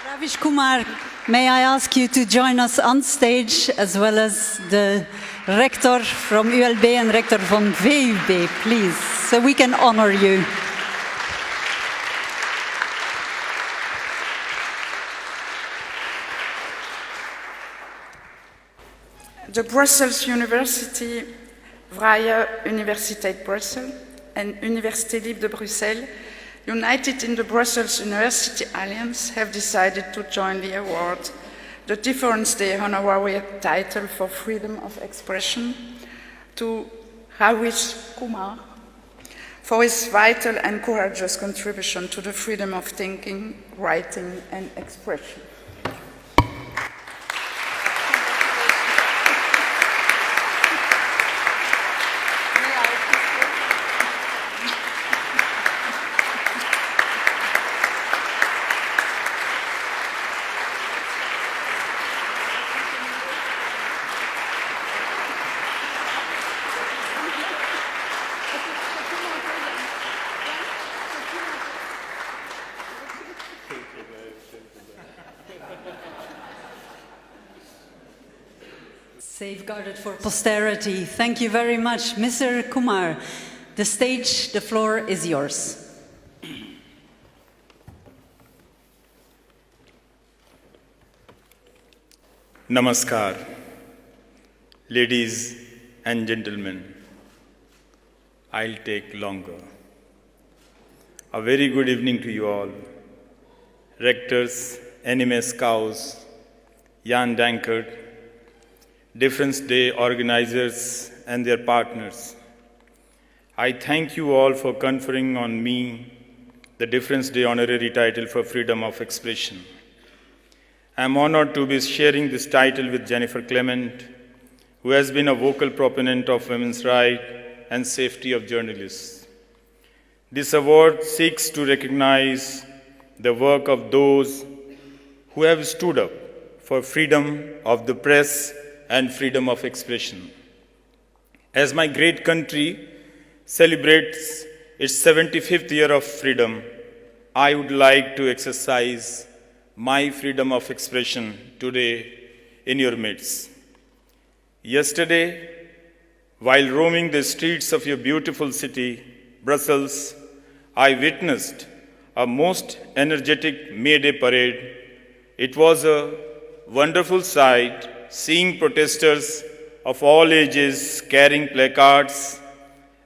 Ravish Kumar, may I ask you to join us on stage, as well as the rector from ULB and rector from VUB, please, so we can honor you. The Brussels University, Vrije Universiteit Brussels and Université Libre de Bruxelles, united in the Brussels University Alliance, have decided to join the award, the Difference Day honorary title for freedom of expression, to Ravish Kumar for his vital and courageous contribution to the freedom of thinking, writing, and expression. Safeguarded for posterity. Thank you very much. Mr. Kumar, the stage, the floor is yours. Namaskar, ladies and gentlemen. I'll take longer. A very good evening to you all. Rectors, NMS cows, Jan Dankert, Difference Day organizers and their partners. I thank you all for conferring on me the Difference Day honorary title for freedom of expression. I am honored to be sharing this title with Jennifer Clement, who has been a vocal proponent of women's rights and safety of journalists. This award seeks to recognize the work of those who have stood up for freedom of the press and freedom of expression. As my great country celebrates its 75th year of freedom, I would like to exercise my freedom of expression today in your midst. Yesterday, while roaming the streets of your beautiful city, Brussels, I witnessed a most energetic May Day parade. It was a wonderful sight seeing protesters of all ages carrying placards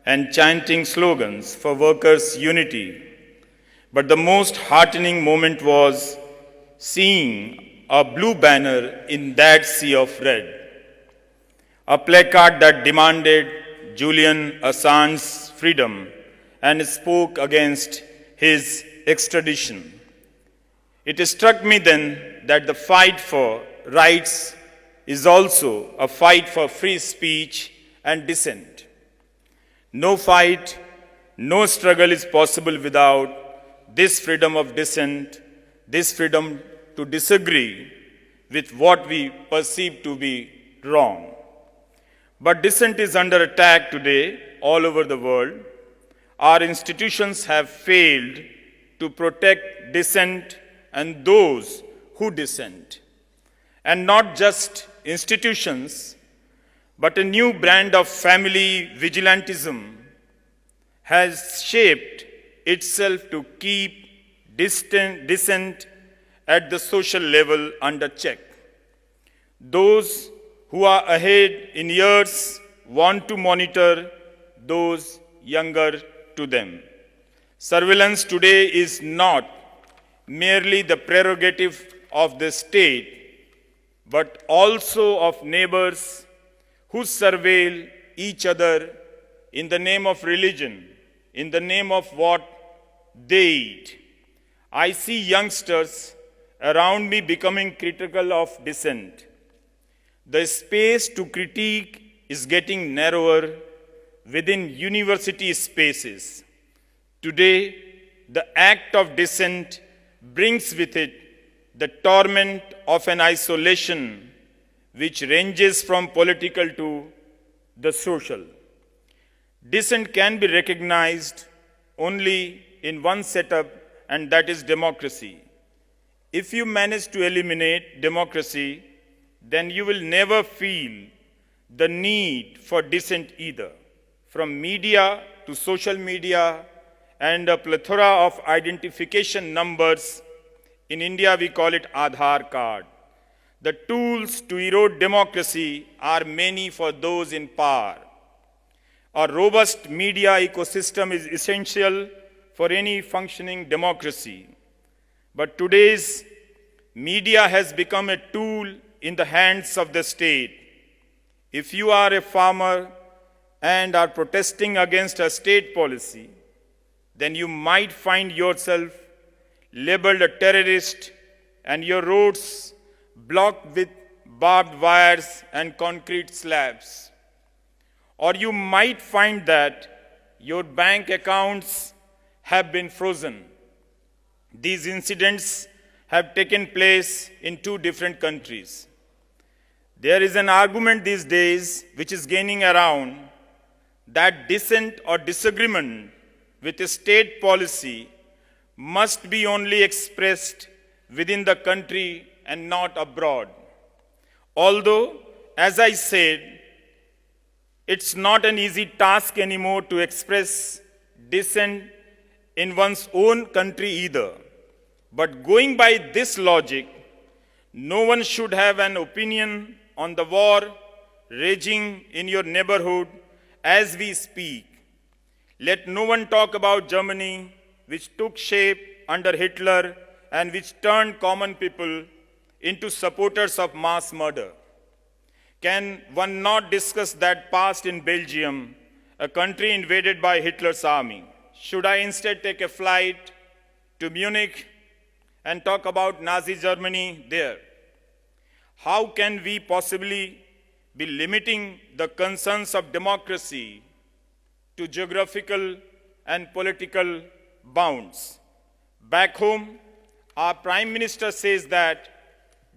and chanting slogans for workers' unity. But the most heartening moment was seeing a blue banner in that sea of red, a placard that demanded Julian Assange's freedom and spoke against his extradition. It struck me then that the fight for rights is also a fight for free speech and dissent. No fight, no struggle is possible without this freedom of dissent, this freedom to disagree with what we perceive to be wrong. But dissent is under attack today all over the world. Our institutions have failed to protect dissent and those who dissent. And not just institutions, but a new brand of family vigilantism has shaped itself to keep dissent at the social level under check. Those who are ahead in years want to monitor those younger to them. Surveillance today is not merely the prerogative of the state, but also of neighbors who surveil each other in the name of religion, in the name of what they eat. I see youngsters around me becoming critical of dissent. The space to critique is getting narrower within university spaces. Today, the act of dissent brings with it the torment of an isolation which ranges from political to the social. Dissent can be recognized only in one setup, and that is democracy. If you manage to eliminate democracy, then you will never feel the need for dissent either. From media to social media and a plethora of identification numbers, in India we call it Aadhaar card. The tools to erode democracy are many for those in power. A robust media ecosystem is essential for any functioning democracy. But today's media has become a tool in the hands of the state. If you are a farmer and are protesting against a state policy, then you might find yourself labeled a terrorist and your roads blocked with barbed wires and concrete slabs. Or you might find that your bank accounts have been frozen. These incidents have taken place in two different countries. There is an argument these days which is gaining around that dissent or disagreement with a state policy must be only expressed within the country and not abroad. Although, as I said, it's not an easy task anymore to express dissent in one's own country either. But going by this logic, no one should have an opinion on the war raging in your neighborhood as we speak. Let no one talk about Germany, which took shape under Hitler and which turned common people into supporters of mass murder. Can one not discuss that past in Belgium, a country invaded by Hitler's army? Should I instead take a flight to Munich and talk about Nazi Germany there? How can we possibly be limiting the concerns of democracy to geographical and political bounds? Back home, our Prime Minister says that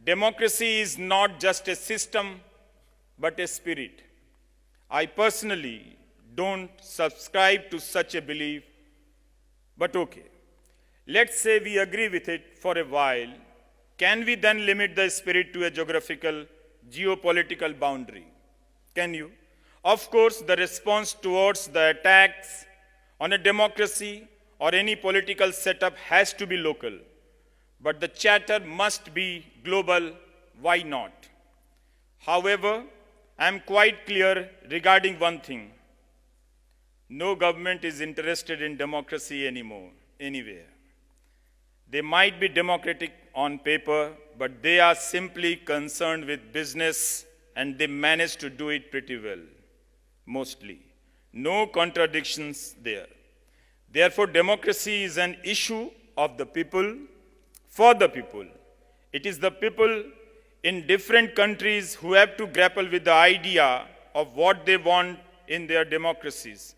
democracy is not just a system, but a spirit. I personally don't subscribe to such a belief, but okay. Let's say we agree with it for a while. Can we then limit the spirit to a geographical, geopolitical boundary? Can you? Of course, the response towards the attacks on a democracy or any political setup has to be local. But the chatter must be global. Why not? However, I am quite clear regarding one thing. No government is interested in democracy anymore, anywhere. They might be democratic on paper, but they are simply concerned with business and they manage to do it pretty well, mostly. No contradictions there. Therefore, democracy is an issue of the people, for the people. It is the people in different countries who have to grapple with the idea of what they want in their democracies.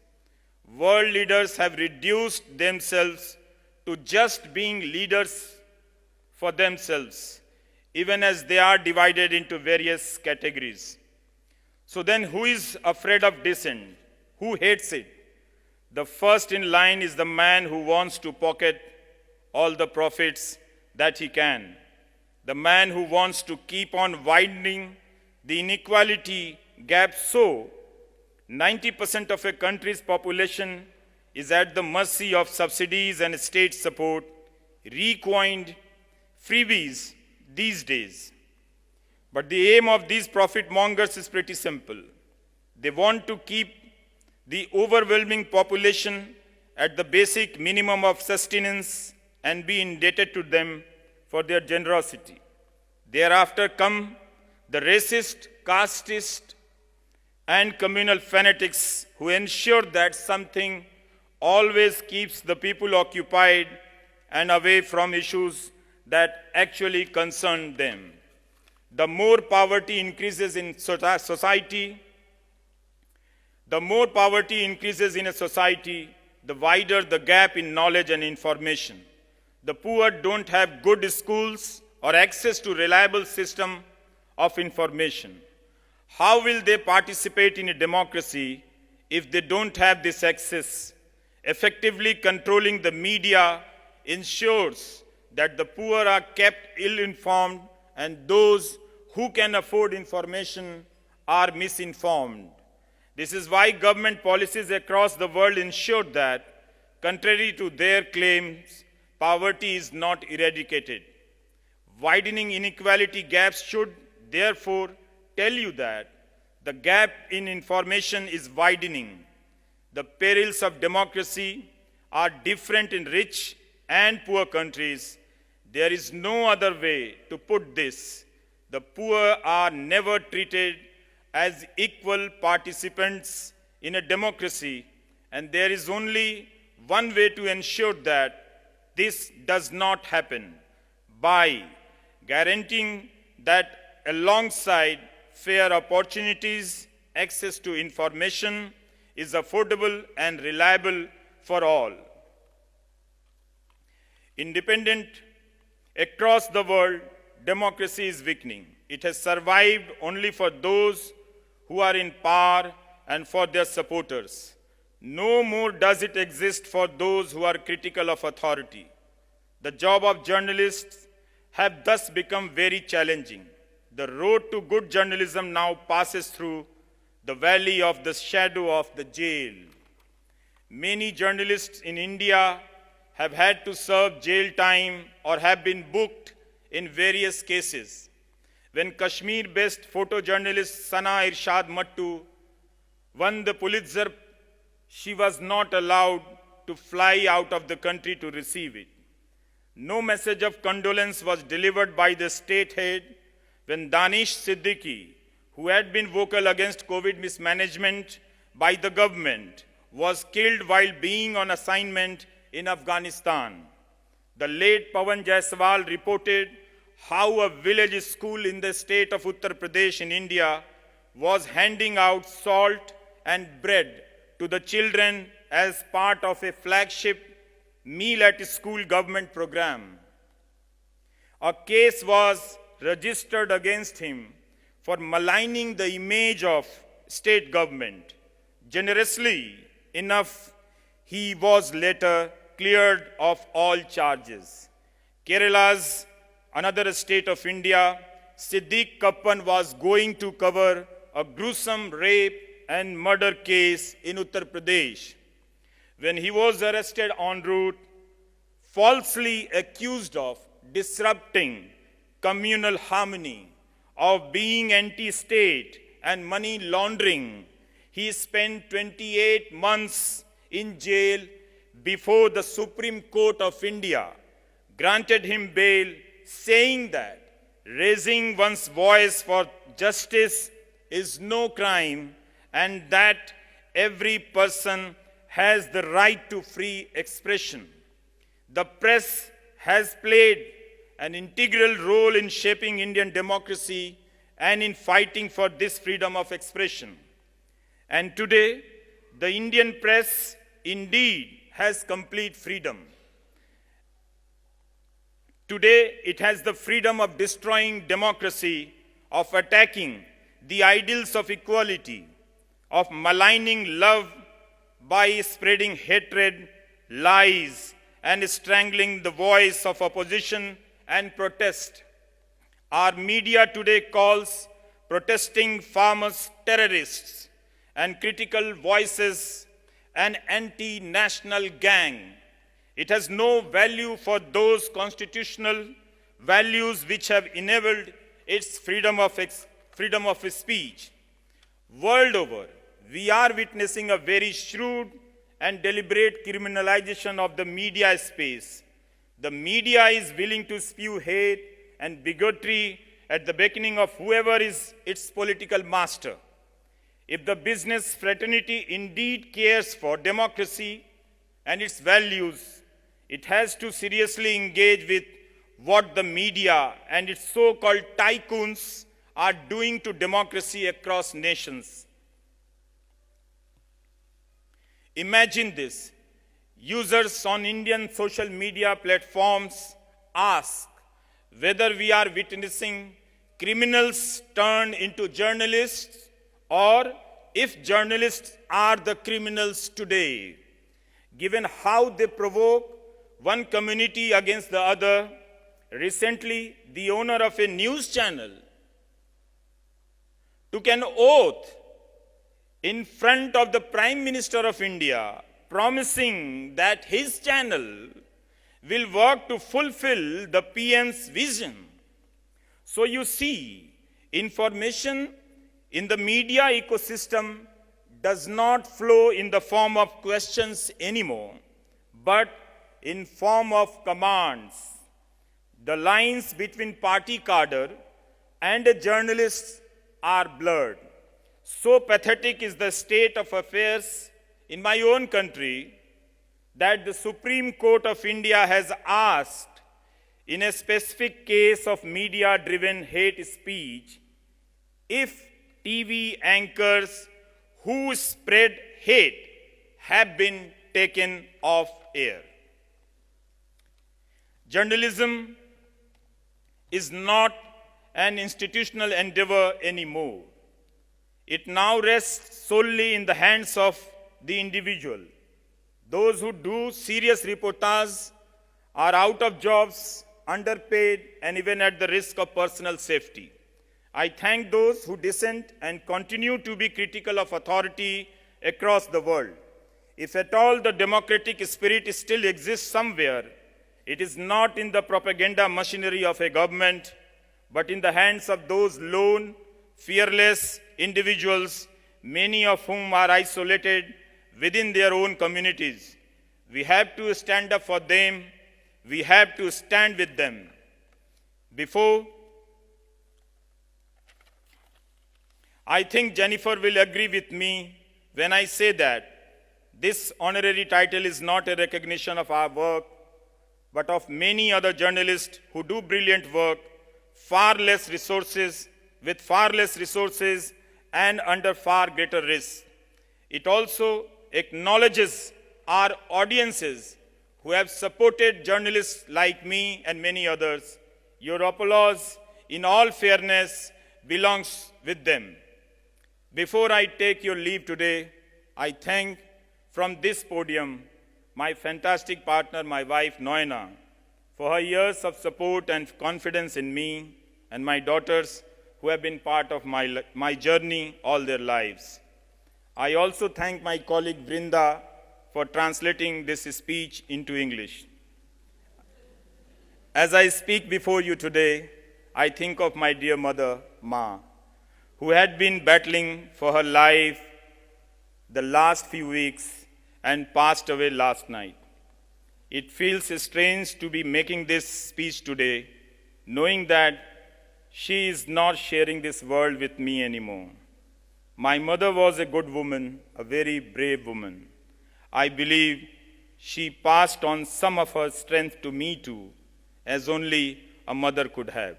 World leaders have reduced themselves to just being leaders for themselves, even as they are divided into various categories. So then who is afraid of dissent? Who hates it? The first in line is the man who wants to pocket all the profits that he can. The man who wants to keep on widening the inequality gap so 90% of a country's population is at the mercy of subsidies and state support, recoined freebies these days. But the aim of these profit mongers is pretty simple. They want to keep the overwhelming population at the basic minimum of sustenance and be indebted to them for their generosity. Thereafter come the racist, casteist, and communal fanatics who ensure that something always keeps the people occupied and away from issues that actually concern them. The more poverty increases in society, the wider the gap in knowledge and information. The poor don't have good schools or access to reliable system of information. How will they participate in a democracy if they don't have this access? Effectively controlling the media ensures that the poor are kept ill-informed and those who can afford information are misinformed. This is why government policies across the world ensure that, contrary to their claims, poverty is not eradicated. Widening inequality gaps should, therefore, tell you that the gap in information is widening. The perils of democracy are different in rich and poor countries. There is no other way to put this. The poor are never treated as equal participants in a democracy, and there is only one way to ensure that this does not happen: by guaranteeing that alongside fair opportunities, access to information is affordable and reliable for all. Independent across the world, democracy is weakening. It has survived only for those who are in power and for their supporters. No more does it exist for those who are critical of authority. The job of journalists have thus become very challenging. The road to good journalism now passes through the valley of the shadow of the jail. Many journalists in India have had to serve jail time or have been booked in various cases. When Kashmir-based photojournalist Sana Irshad Mattu won the Pulitzer, she was not allowed to fly out of the country to receive it. No message of condolence was delivered by the state head when Danish Siddiqui, who had been vocal against COVID mismanagement by the government, was killed while being on assignment in Afghanistan. The late Pawan Jaiswal reported how a village school in the state of Uttar Pradesh in India was handing out salt and bread to the children as part of a flagship meal at school government program. A case was registered against him for maligning the image of state government. Generously enough, he was later cleared of all charges. Kerala's another state of India, Siddiq Kappan was going to cover a gruesome rape and murder case in Uttar Pradesh. When he was arrested en route, falsely accused of disrupting communal harmony, of being anti-state and money laundering, he spent 28 months in jail before the Supreme Court of India granted him bail, saying that raising one's voice for justice is no crime and that every person has the right to free expression. The press has played an integral role in shaping Indian democracy and in fighting for this freedom of expression. And today, the Indian press indeed has complete freedom. Today, it has the freedom of destroying democracy, of attacking the ideals of equality, of maligning love by spreading hatred, lies, and strangling the voice of opposition and protest. Our media today calls protesting farmers terrorists and critical voices an anti-national gang. It has no value for those constitutional values which have enabled its freedom of speech. World over, we are witnessing a very shrewd and deliberate criminalization of the media space. The media is willing to spew hate and bigotry at the beckoning of whoever is its political master. If the business fraternity indeed cares for democracy and its values, it has to seriously engage with what the media and its so-called tycoons are doing to democracy across nations. Imagine this. Users on Indian social media platforms ask whether we are witnessing criminals turned into journalists or if journalists are the criminals today. Given how they provoke one community against the other, recently, the owner of a news channel took an oath in front of the Prime Minister of India, promising that his channel will work to fulfill the PM's vision. So you see, information in the media ecosystem does not flow in the form of questions anymore, but in form of commands. The lines between party cadre and a journalist are blurred. So pathetic is the state of affairs in my own country that the Supreme Court of India has asked, in a specific case of media-driven hate speech, if TV anchors who spread hate have been taken off air. Journalism is not an institutional endeavor anymore. It now rests solely in the hands of the individual. Those who do serious reportage are out of jobs, underpaid, and even at the risk of personal safety. I thank those who dissent and continue to be critical of authority across the world. If at all the democratic spirit still exists somewhere, it is not in the propaganda machinery of a government, but in the hands of those lone, fearless individuals, many of whom are isolated within their own communities. We have to stand up for them. We have to stand with them. I think Jennifer will agree with me when I say that this honorary title is not a recognition of our work, but of many other journalists who do brilliant work, with far less resources and under far greater risk. It also acknowledges our audiences who have supported journalists like me and many others. Your applause, in all fairness, belongs with them. Before I take your leave today, I thank from this podium my fantastic partner, my wife, Noina, for her years of support and confidence in me, and my daughters who have been part of my journey all their lives. I also thank my colleague Brinda for translating this speech into English. As I speak before you today, I think of my dear mother, Ma, who had been battling for her life the last few weeks and passed away last night. It feels strange to be making this speech today, knowing that she is not sharing this world with me anymore. My mother was a good woman, a very brave woman. I believe she passed on some of her strength to me too, as only a mother could have.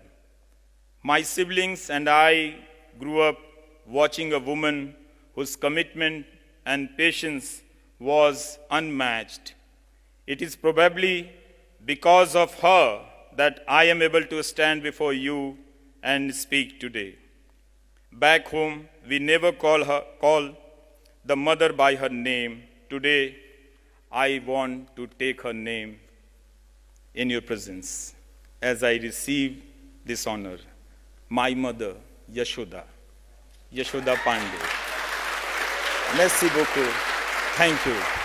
My siblings and I grew up watching a woman whose commitment and patience was unmatched. It is probably because of her that I am able to stand before you and speak today. Back home, we never call the mother by her name. Today, I want to take her name in your presence as I receive this honor. My mother, Yashoda Pandey. Merci beaucoup. Thank you.